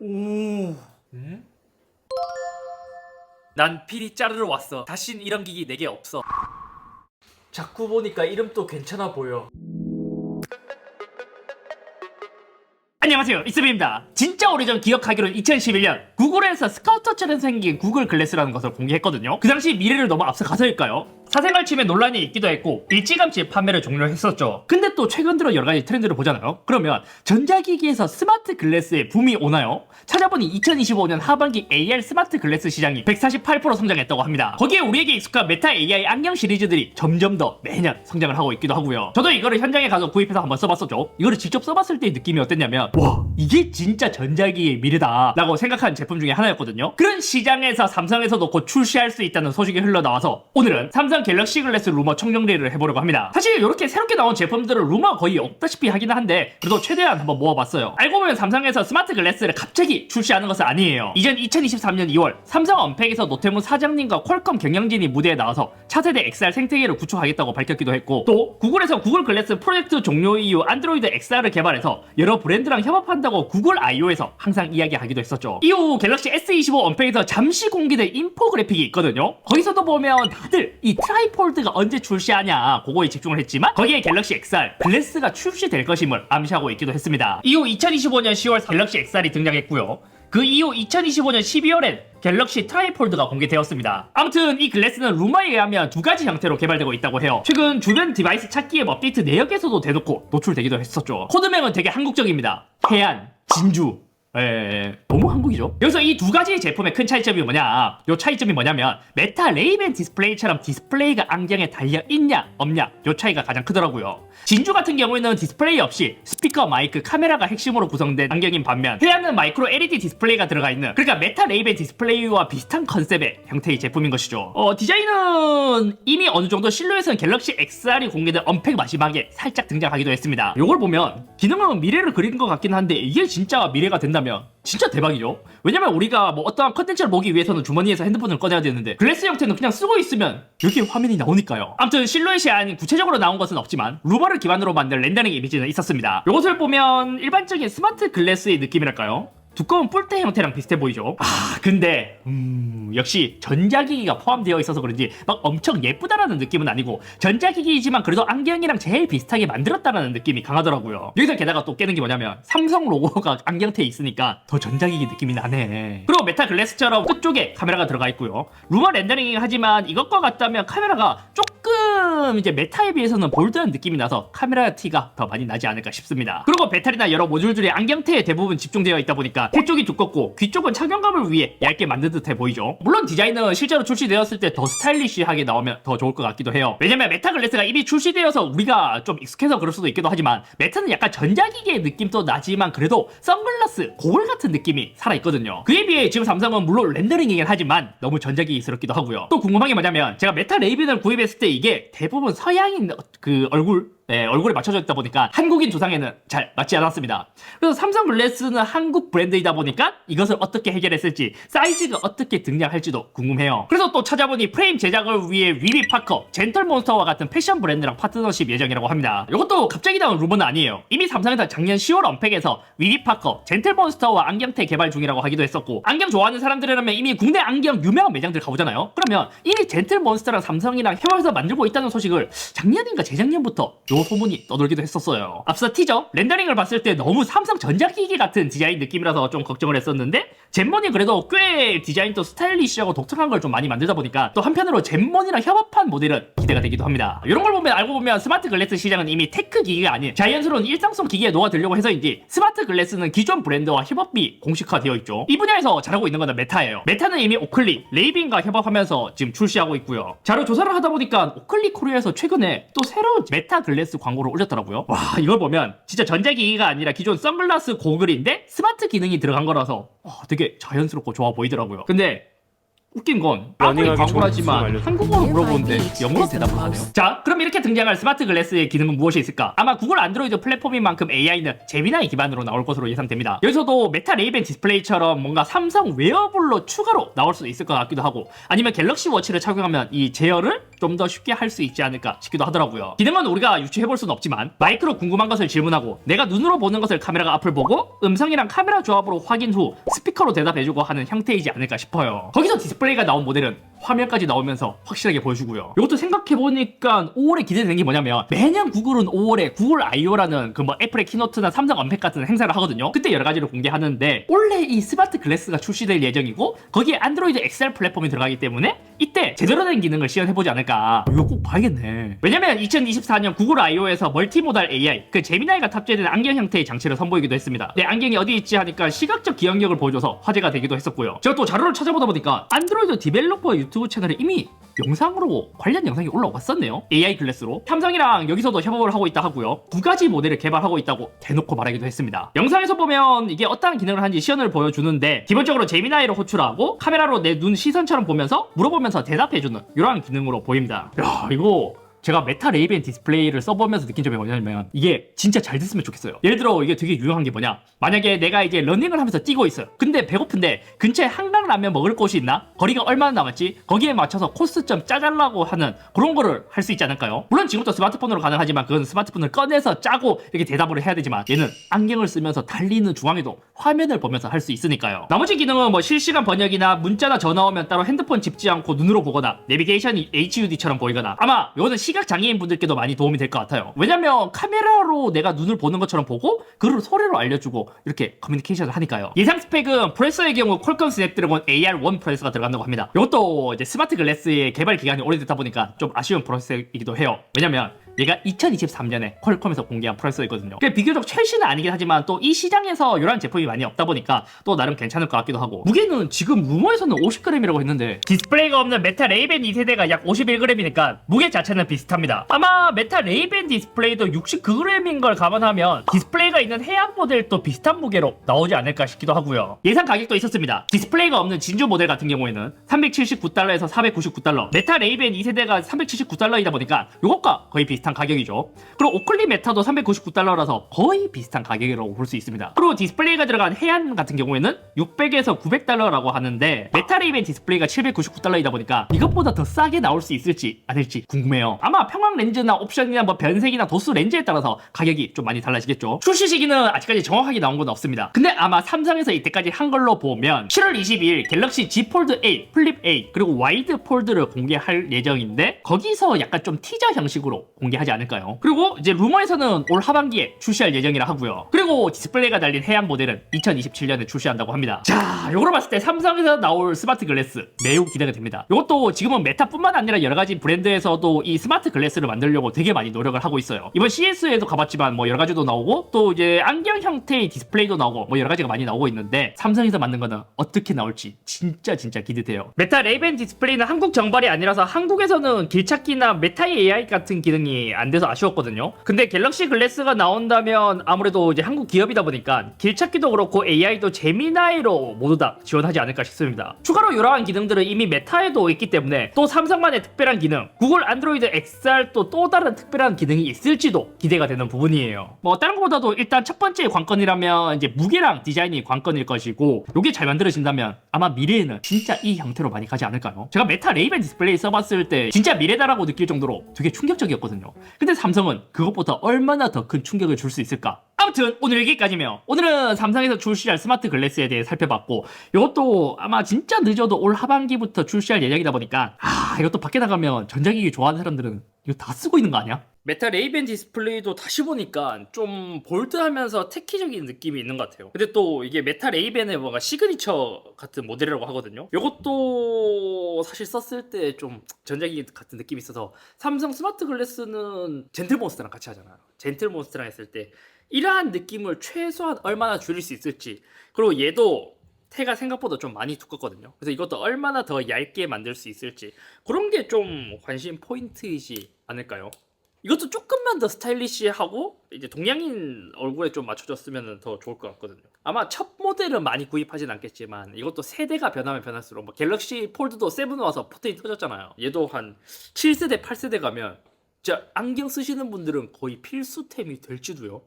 오. 응? 난 필히 자르러 왔어. 다신 이런 기기 내게 없어. 자꾸 보니까 이름도 괜찮아 보여. 안녕하세요, 이스빈입니다. 진짜 오래전 기억하기로는 2011년 구글에서 스카우터처럼 생긴 구글 글래스라는 것을 공개했거든요. 그 당시 미래를 너무 앞서가서일까요? 사생활 침해 논란이 있기도 했고 일찌감치 판매를 종료했었죠. 근데 또 최근 들어 여러가지 트렌드를 보잖아요. 그러면 전자기기에서 스마트 글래스의 붐이 오나요? 찾아보니 2025년 하반기 AR 스마트 글래스 시장이 148% 성장했다고 합니다. 거기에 우리에게 익숙한 메타 AI 안경 시리즈들이 점점 더 매년 성장을 하고 있기도 하고요. 저도 이거를 현장에 가서 구입해서 한번 써봤었죠. 이거를 직접 써봤을 때의 느낌이 어땠냐면 와, 이게 진짜 전자기기의 미래다 라고 생각한 제품 중에 하나였거든요. 그런 시장에서 삼성에서도 곧 출시할 수 있다는 소식이 흘러나와서 오늘은 삼성 갤럭시 글래스 루머 총정리를 해보려고 합니다. 사실 이렇게 새롭게 나온 제품들은 루머 거의 없다시피 하긴 한데 그래도 최대한 한번 모아봤어요. 알고 보면 삼성에서 스마트 글래스를 갑자기 출시하는 것은 아니에요. 이전 2023년 2월 삼성 언팩에서 노태무 사장님과 퀄컴 경영진이 무대에 나와서 차세대 XR 생태계를 구축하겠다고 밝혔기도 했고, 또 구글에서 구글 글래스 프로젝트 종료 이후 안드로이드 XR을 개발해서 여러 브랜드랑 협업한다고 구글 I.O.에서 항상 이야기하기도 했었죠. 이후 갤럭시 S25 언팩에서 잠시 공개된 인포그래픽이 있거든요. 거기서도 보면 다들 이 트라이폴드가 언제 출시하냐 그거에 집중을 했지만 거기에 갤럭시 XR 글래스가 출시될 것임을 암시하고 있기도 했습니다. 이후 2025년 10월 갤럭시 XR이 등장했고요. 그 이후 2025년 12월엔 갤럭시 트라이폴드가 공개되었습니다. 아무튼 이 글래스는 루머에 의하면 두 가지 형태로 개발되고 있다고 해요. 최근 주변 디바이스 찾기 앱 업데이트 내역에서도 대놓고 노출되기도 했었죠. 코드명은 되게 한국적입니다. 해안, 진주. 너무 한국이죠. 여기서 이 두 가지 제품의 큰 차이점이 뭐냐, 요 차이점이 뭐냐면 메타 레이벤 디스플레이처럼 디스플레이가 안경에 달려있냐 없냐, 요 차이가 가장 크더라고요. 진주 같은 경우에는 디스플레이 없이 스피커, 마이크, 카메라가 핵심으로 구성된 안경인 반면 해안은 마이크로 LED 디스플레이가 들어가 있는, 그러니까 메타 레이벤 디스플레이와 비슷한 컨셉의 형태의 제품인 것이죠. 디자인은 이미 어느 정도 실루엣은 갤럭시 XR이 공개된 언팩 마지막에 살짝 등장하기도 했습니다. 요걸 보면 기능은 미래를 그린 것 같긴 한데 이게 진짜 미래가 된다면 진짜 대박이죠. 왜냐면 우리가 뭐 어떠한 컨텐츠를 보기 위해서는 주머니에서 핸드폰을 꺼내야 되는데 글래스 형태는 그냥 쓰고 있으면 이렇게 화면이 나오니까요. 아무튼 실루엣이 아닌 구체적으로 나온 것은 없지만 루머를 기반으로 만든 렌더링 이미지는 있었습니다. 이것을 보면 일반적인 스마트 글래스의 느낌이랄까요? 두꺼운 뿔테 형태랑 비슷해 보이죠? 근데 역시 전자기기가 포함되어 있어서 그런지 막 엄청 예쁘다라는 느낌은 아니고 전자기기이지만 그래도 안경이랑 제일 비슷하게 만들었다라는 느낌이 강하더라고요. 여기서 게다가 또 깨는 게 뭐냐면 삼성 로고가 안경테에 있으니까 더 전자기기 느낌이 나네. 그리고 메타 글래스처럼 끝쪽에 카메라가 들어가 있고요. 루머 렌더링이긴 하지만 이것과 같다면 카메라가 조금 이제 메타에 비해서는 볼드한 느낌이 나서 카메라 티가 더 많이 나지 않을까 싶습니다. 그리고 배터리나 여러 모듈들이 안경테에 대부분 집중되어 있다 보니까 테 쪽이 두껍고 귀 쪽은 착용감을 위해 얇게 만든 듯해 보이죠. 물론 디자인은 실제로 출시되었을 때 더 스타일리시하게 나오면 더 좋을 것 같기도 해요. 왜냐면 메타 글래스가 이미 출시되어서 우리가 좀 익숙해서 그럴 수도 있기도 하지만 메타는 약간 전자기기의 느낌도 나지만 그래도 선글라스, 고글 같은 느낌이 살아있거든요. 그에 비해 지금 삼성은 물론 렌더링이긴 하지만 너무 전자기기스럽기도 하고요. 또 궁금한 게 뭐냐면 제가 메타 레이븐을 구입했을 때 이게 대부분 서양인 그 얼굴에 맞춰져 있다 보니까 한국인 두상에는 잘 맞지 않았습니다. 그래서 삼성 글래스는 한국 브랜드이다 보니까 이것을 어떻게 해결했을지, 사이즈가 어떻게 등장할지도 궁금해요. 그래서 또 찾아보니 프레임 제작을 위해 위비 파커, 젠틀몬스터와 같은 패션 브랜드랑 파트너십 예정이라고 합니다. 이것도 갑자기 나온 루머는 아니에요. 이미 삼성에서 작년 10월 언팩에서 위비 파커, 젠틀몬스터와 안경테 개발 중이라고 하기도 했었고, 안경 좋아하는 사람들이라면 이미 국내 안경 유명한 매장들 가보잖아요. 그러면 이미 젠틀몬스터랑 삼성이랑 협업해서 만들고 있다는 소식을 작년인가 재작년부터 소문이 떠돌기도 했었어요. 앞서 티저, 렌더링을 봤을 때 너무 삼성 전자기기 같은 디자인 느낌이라서 좀 걱정을 했었는데 젠몬이 그래도 꽤 디자인도 스타일리시하고 독특한 걸 좀 많이 만들다 보니까 또 한편으로 젠몬이랑 협업한 모델은 기대가 되기도 합니다. 이런 걸 보면 알고 보면 스마트 글래스 시장은 이미 테크 기기가 아닌 자연스러운 일상성 기기에 녹아들려고 해서인지 스마트 글래스는 기존 브랜드와 협업이 공식화되어 있죠. 이 분야에서 잘하고 있는 건 메타예요. 메타는 이미 오클리, 레이빈과 협업하면서 지금 출시하고 있고요. 자료 조사를 하다 보니까 오클리 코리아에서 최근에 또 새로운 메타 글래스 광고를 올렸더라고요. 와, 이걸 보면 진짜 전자기기가 아니라 기존 선글라스 고글인데 스마트 기능이 들어간 거라서 되게 자연스럽고 좋아 보이더라고요. 근데 웃긴 건 아무리 러닝하기 좋은 광고라지만 기술을 한국어로 물어보는데 영어로 대답을 하네요. 자, 그럼 이렇게 등장할 스마트 글래스의 기능은 무엇이 있을까? 아마 구글 안드로이드 플랫폼인 만큼 AI는 제미나이 기반으로 나올 것으로 예상됩니다. 여기서도 메타 레이벤 디스플레이처럼 뭔가 삼성 웨어블로 추가로 나올 수도 있을 것 같기도 하고, 아니면 갤럭시 워치를 착용하면 이 제어를 좀 더 쉽게 할 수 있지 않을까 싶기도 하더라고요. 기능은 우리가 유추해볼 수는 없지만 마이크로 궁금한 것을 질문하고 내가 눈으로 보는 것을 카메라가 앞을 보고 음성이랑 카메라 조합으로 확인 후 스피커로 대답해주고 하는 형태이지 않을까 싶어요. 거기서 디스플레이가 나온 모델은 화면까지 나오면서 확실하게 보여주고요. 이것도 생각해보니까 5월에 기대되는 게 뭐냐면, 매년 구글은 5월에 구글 I.O.라는 그 뭐 애플의 키노트나 삼성 언팩 같은 행사를 하거든요. 그때 여러 가지를 공개하는데 원래 이 스마트 글래스가 출시될 예정이고 거기에 안드로이드 XR 플랫폼이 들어가기 때문에 이때 제대로 된 기능을 시연해보지 않을까. 이거 꼭 봐야겠네. 왜냐면 2024년 구글 I.O.에서 멀티모달 AI 그 제미나이가 탑재된 안경 형태의 장치를 선보이기도 했습니다. 내 안경이 어디 있지 하니까 시각적 기억력을 보여줘서 화제가 되기도 했었고요. 제가 또 자료를 찾아보다 보니까 안드로이드 디벨로퍼 유튜브 채널에 이미 영상으로 관련 영상이 올라왔었네요. AI 글래스로. 삼성이랑 여기서도 협업을 하고 있다 하고요. 두 가지 모델을 개발하고 있다고 대놓고 말하기도 했습니다. 영상에서 보면 이게 어떠한 기능을 하는지 시연을 보여주는데, 기본적으로 제미나이를 호출하고 카메라로 내 눈 시선처럼 보면서 물어보면서 대답해주는 이러한 기능으로 보입니다. 야, 이거 제가 메타 레이벤 디스플레이를 써보면서 느낀 점이 뭐냐면 이게 진짜 잘 됐으면 좋겠어요. 예를 들어 이게 되게 유용한 게 뭐냐, 만약에 내가 이제 러닝을 하면서 뛰고 있어요. 근데 배고픈데 근처에 한강라면 먹을 곳이 있나? 거리가 얼마나 남았지? 거기에 맞춰서 코스점 짜달라고 하는 그런 거를 할 수 있지 않을까요? 물론 지금부터 스마트폰으로 가능하지만 그건 스마트폰을 꺼내서 짜고 이렇게 대답을 해야 되지만 얘는 안경을 쓰면서 달리는 중앙에도 화면을 보면서 할 수 있으니까요. 나머지 기능은 뭐 실시간 번역이나 문자나 전화 오면 따로 핸드폰 짚지 않고 눈으로 보거나 내비게이션이 HUD처럼 보이거나, 아마 이거는 시각 장애인 분들께도 많이 도움이 될 것 같아요. 왜냐면 카메라로 내가 눈을 보는 것처럼 보고 그걸 소리로 알려주고 이렇게 커뮤니케이션을 하니까요. 예상 스펙은 프레서의 경우 퀄컴 스냅드래곤 AR1 프레서가 들어간다고 합니다. 이것도 이제 스마트 글래스의 개발 기간이 오래됐다 보니까 좀 아쉬운 프로세서이기도 해요. 왜냐면 얘가 2023년에 퀄컴에서 공개한 프로세서이거든요. 비교적 최신은 아니긴 하지만 또 이 시장에서 이런 제품이 많이 없다 보니까 또 나름 괜찮을 것 같기도 하고, 무게는 지금 루머에서는 50g이라고 했는데 디스플레이가 없는 메타 레이벤 2세대가 약 51g이니까 무게 자체는 비슷합니다. 아마 메타 레이벤 디스플레이도 69g인 걸 감안하면 디스플레이가 있는 해안 모델도 비슷한 무게로 나오지 않을까 싶기도 하고요. 예상 가격도 있었습니다. 디스플레이가 없는 진주 모델 같은 경우에는 379달러에서 499달러, 메타 레이벤 2세대가 379달러이다 보니까 이것과 거의 비슷한 가격이죠. 그리고 오클리 메타도 399달러라서 거의 비슷한 가격이라고 볼 수 있습니다. 그리고 디스플레이가 들어간 해안 같은 경우에는 600에서 900달러라고 하는데 메타 레이벤 디스플레이가 799달러이다 보니까 이것보다 더 싸게 나올 수 있을지 아닐지 궁금해요. 아마 평광 렌즈나 옵션이나 뭐 변색이나 도수 렌즈에 따라서 가격이 좀 많이 달라지겠죠. 출시 시기는 아직까지 정확하게 나온 건 없습니다. 근데 아마 삼성에서 이때까지 한 걸로 보면 7월 22일 갤럭시 Z 폴드 A, 플립 A 그리고 와이드 폴드를 공개할 예정인데 거기서 약간 좀 티저 형식으로 공개하지 않을까요? 그리고 이제 루머에서는 올 하반기에 출시할 예정이라 하고요. 그리고 디스플레이가 달린 해안 모델은 2027년에 출시한다고 합니다. 자, 요거로 봤을 때 삼성에서 나올 스마트 글래스 매우 기대가 됩니다. 이것도 지금은 메타뿐만 아니라 여러 가지 브랜드에서도 이 스마트 글래스를 만들려고 되게 많이 노력을 하고 있어요. 이번 CS에도 가봤지만 뭐 여러 가지도 나오고 또 이제 안경 형태의 디스플레이도 나오고 뭐 여러 가지가 많이 나오고 있는데 삼성에서 만든 거는 어떻게 나올지 진짜 기대돼요. 메타 레이벤 디스플레이는 한국 정발이 아니라서 한국에서는 길찾기나 메타 AI 같은 기능이 안 돼서 아쉬웠거든요. 근데 갤럭시 글래스가 나온다면 아무래도 이제 한국 기업이다 보니까 길찾기도 그렇고 AI도 제미나이로 모두 다 지원하지 않을까 싶습니다. 추가로 이러한 기능들은 이미 메타에도 있기 때문에 또 삼성만의 특별한 기능, 구글 안드로이드 XR 또 다른 특별한 기능이 있을지도 기대가 되는 부분이에요. 뭐 다른 것보다도 일단 첫 번째 관건이라면 이제 무게랑 디자인이 관건일 것이고, 이게 잘 만들어진다면 아마 미래에는 진짜 이 형태로 많이 가지 않을까요? 제가 메타 레이벤 디스플레이 써봤을 때 진짜 미래다라고 느낄 정도로 되게 충격적이었거든요. 근데 삼성은 그것보다 얼마나 더 큰 충격을 줄 수 있을까? 아무튼 오늘 여기까지며, 오늘은 삼성에서 출시할 스마트 글래스에 대해 살펴봤고, 이것도 아마 진짜 늦어도 올 하반기부터 출시할 예정이다 보니까 이것도 밖에 나가면 전자기기 좋아하는 사람들은 이거 다 쓰고 있는 거 아니야? 메타 레이벤 디스플레이도 다시 보니까 좀 볼드하면서 테키적인 느낌이 있는 것 같아요. 근데 또 이게 메타 레이벤의 뭔가 시그니처 같은 모델이라고 하거든요. 이것도 사실 썼을 때 좀 전자기기 같은 느낌이 있어서, 삼성 스마트 글래스는 젠틀몬스터랑 같이 하잖아요. 젠틀몬스터랑 했을 때 이러한 느낌을 최소한 얼마나 줄일 수 있을지, 그리고 얘도 태가 생각보다 좀 많이 두껍거든요. 그래서 이것도 얼마나 더 얇게 만들 수 있을지, 그런 게 좀 관심 포인트이지 않을까요? 이것도 조금만 더 스타일리시하고 이제 동양인 얼굴에 좀 맞춰졌으면 더 좋을 것 같거든요. 아마 첫 모델은 많이 구입하진 않겠지만 이것도 세대가 변하면 변할수록 뭐 갤럭시 폴드도 7 와서 포텐이 터졌잖아요. 얘도 한 7세대 8세대 가면 진짜 안경 쓰시는 분들은 거의 필수템이 될지도요.